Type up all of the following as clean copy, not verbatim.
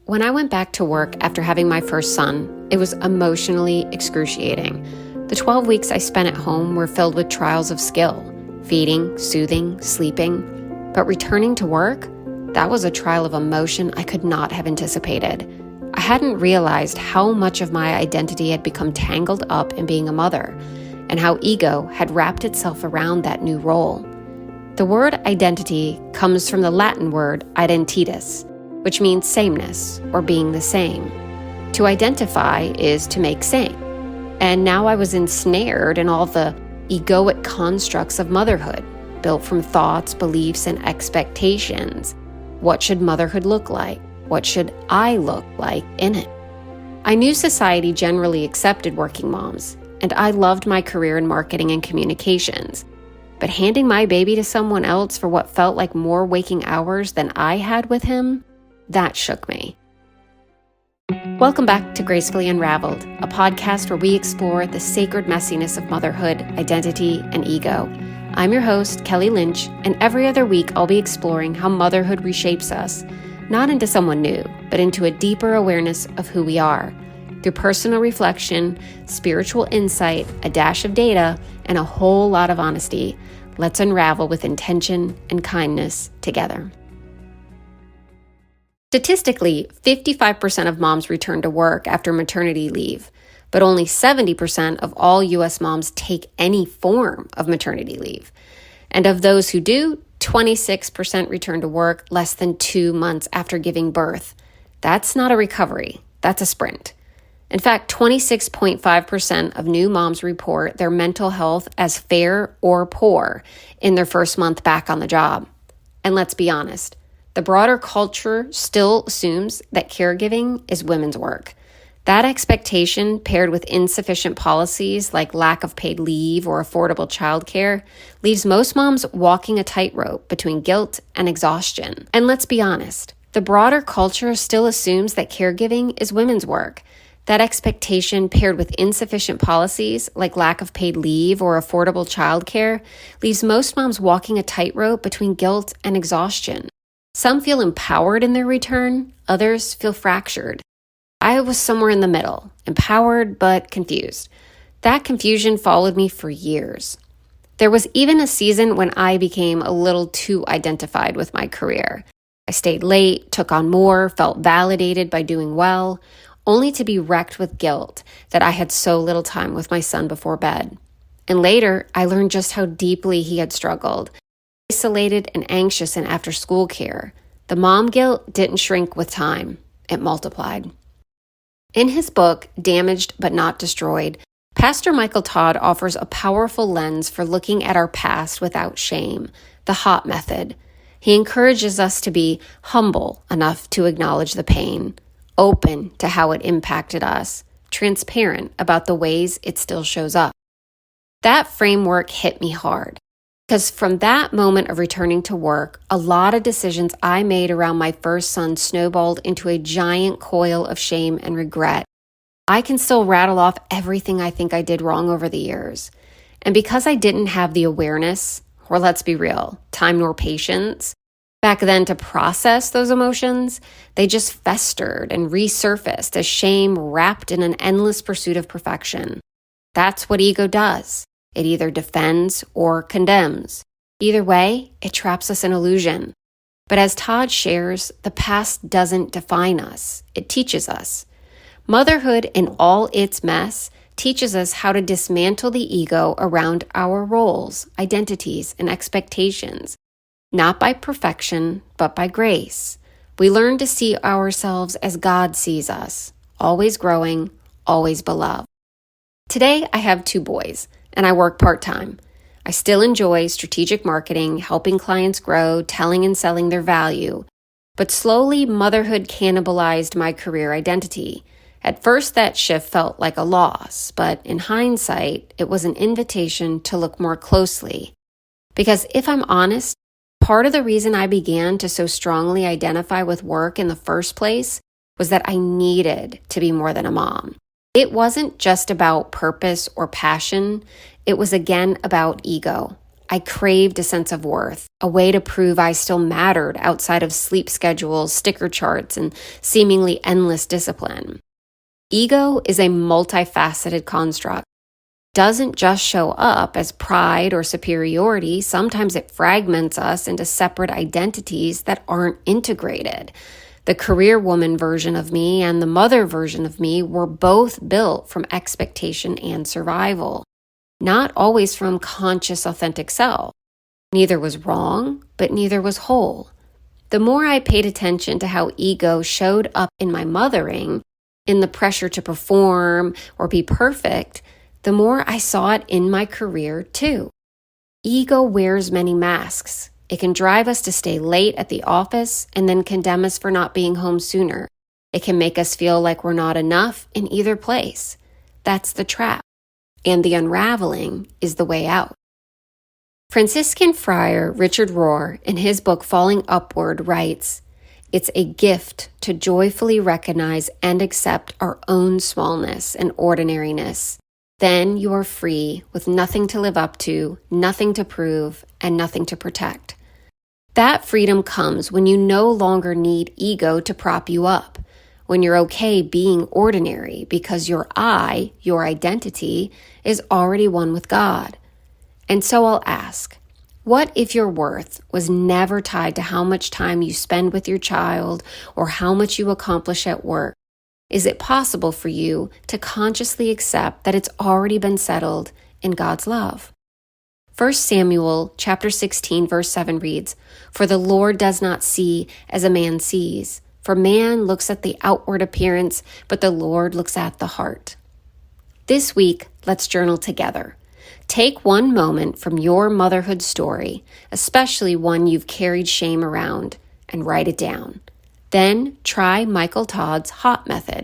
When I went back to work after having my first son, it was emotionally excruciating. The 12 weeks I spent at home were filled with trials of skill, feeding, soothing, sleeping. But returning to work, that was a trial of emotion I could not have anticipated. I hadn't realized how much of my identity had become tangled up in being a mother, and how ego had wrapped itself around that new role. The word identity comes from the Latin word identitas, which means sameness or being the same. To identify is to make same. And now I was ensnared in all the egoic constructs of motherhood, built from thoughts, beliefs, and expectations. What should motherhood look like? What should I look like in it? I knew society generally accepted working moms, and I loved my career in marketing and communications. But handing my baby to someone else for what felt like more waking hours than I had with him, that shook me. Welcome back to Gracefully Unraveled, a podcast where we explore the sacred messiness of motherhood, identity, and ego. I'm your host, Kelli Lynch, and every other week I'll be exploring how motherhood reshapes us, not into someone new, but into a deeper awareness of who we are. Through personal reflection, spiritual insight, a dash of data, and a whole lot of honesty, let's unravel with intention and kindness together. Statistically, 55% of moms return to work after maternity leave, but only 70% of all U.S. moms take any form of maternity leave. And of those who do, 26% return to work less than 2 months after giving birth. That's not a recovery, that's a sprint. In fact, 26.5% of new moms report their mental health as fair or poor in their first month back on the job. And let's be honest, the broader culture still assumes that caregiving is women's work. That expectation, paired with insufficient policies like lack of paid leave or affordable childcare, leaves most moms walking a tightrope between guilt and exhaustion. And let's be honest, the broader culture still assumes that caregiving is women's work. That expectation, paired with insufficient policies like lack of paid leave or affordable childcare, leaves most moms walking a tightrope between guilt and exhaustion. Some feel empowered in their return, others feel fractured. I was somewhere in the middle, empowered but confused. That confusion followed me for years. There was even a season when I became a little too identified with my career. I stayed late, took on more, felt validated by doing well, only to be wrecked with guilt that I had so little time with my son before bed. And later, I learned just how deeply he had struggled. Isolated and anxious in after-school care. The mom guilt didn't shrink with time. It multiplied. In his book, Damaged But Not Destroyed, Pastor Michael Todd offers a powerful lens for looking at our past without shame, the HOT method. He encourages us to be humble enough to acknowledge the pain, open to how it impacted us, transparent about the ways it still shows up. That framework hit me hard. Because from that moment of returning to work, a lot of decisions I made around my first son snowballed into a giant coil of shame and regret. I can still rattle off everything I think I did wrong over the years. And because I didn't have the awareness, or let's be real, time nor patience, back then to process those emotions, they just festered and resurfaced as shame wrapped in an endless pursuit of perfection. That's what ego does. It either defends or condemns. Either way, it traps us in illusion. But as Todd shares, the past doesn't define us. It teaches us. Motherhood in all its mess teaches us how to dismantle the ego around our roles, identities, and expectations. Not by perfection, but by grace. We learn to see ourselves as God sees us, always growing, always beloved. Today, I have 2 boys. And I work part-time. I still enjoy strategic marketing, helping clients grow, telling and selling their value. But slowly, motherhood cannibalized my career identity. At first, that shift felt like a loss, but in hindsight, it was an invitation to look more closely. Because if I'm honest, part of the reason I began to so strongly identify with work in the first place was that I needed to be more than a mom. It wasn't just about purpose or passion. It was again about ego. I craved a sense of worth, a way to prove I still mattered outside of sleep schedules, sticker charts, and seemingly endless discipline. Ego is a multifaceted construct. It doesn't just show up as pride or superiority. Sometimes it fragments us into separate identities that aren't integrated. The career woman version of me and the mother version of me were both built from expectation and survival, not always from conscious, authentic self. Neither was wrong, but neither was whole. The more I paid attention to how ego showed up in my mothering, in the pressure to perform or be perfect, the more I saw it in my career too. Ego wears many masks. It can drive us to stay late at the office and then condemn us for not being home sooner. It can make us feel like we're not enough in either place. That's the trap. And the unraveling is the way out. Franciscan friar Richard Rohr, in his book Falling Upward, writes, "It's a gift to joyfully recognize and accept our own smallness and ordinariness. Then you are free with nothing to live up to, nothing to prove, and nothing to protect." That freedom comes when you no longer need ego to prop you up, when you're okay being ordinary because your I, your identity, is already one with God. And so I'll ask, what if your worth was never tied to how much time you spend with your child or how much you accomplish at work? Is it possible for you to consciously accept that it's already been settled in God's love? 1 Samuel chapter 16, verse 7 reads, "For the Lord does not see as a man sees. For man looks at the outward appearance, but the Lord looks at the heart." This week, let's journal together. Take one moment from your motherhood story, especially one you've carried shame around, and write it down. Then try Michael Todd's HOT method.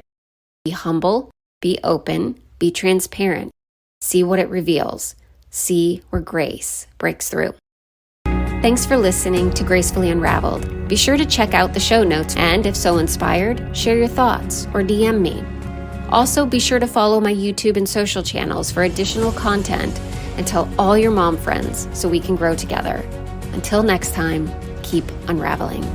Be humble, be open, be transparent. See what it reveals. See where grace breaks through. Thanks for listening to Gracefully Unraveled. Be sure to check out the show notes and, if so inspired, share your thoughts or DM me. Also, be sure to follow my YouTube and social channels for additional content and tell all your mom friends so we can grow together. Until next time, keep unraveling.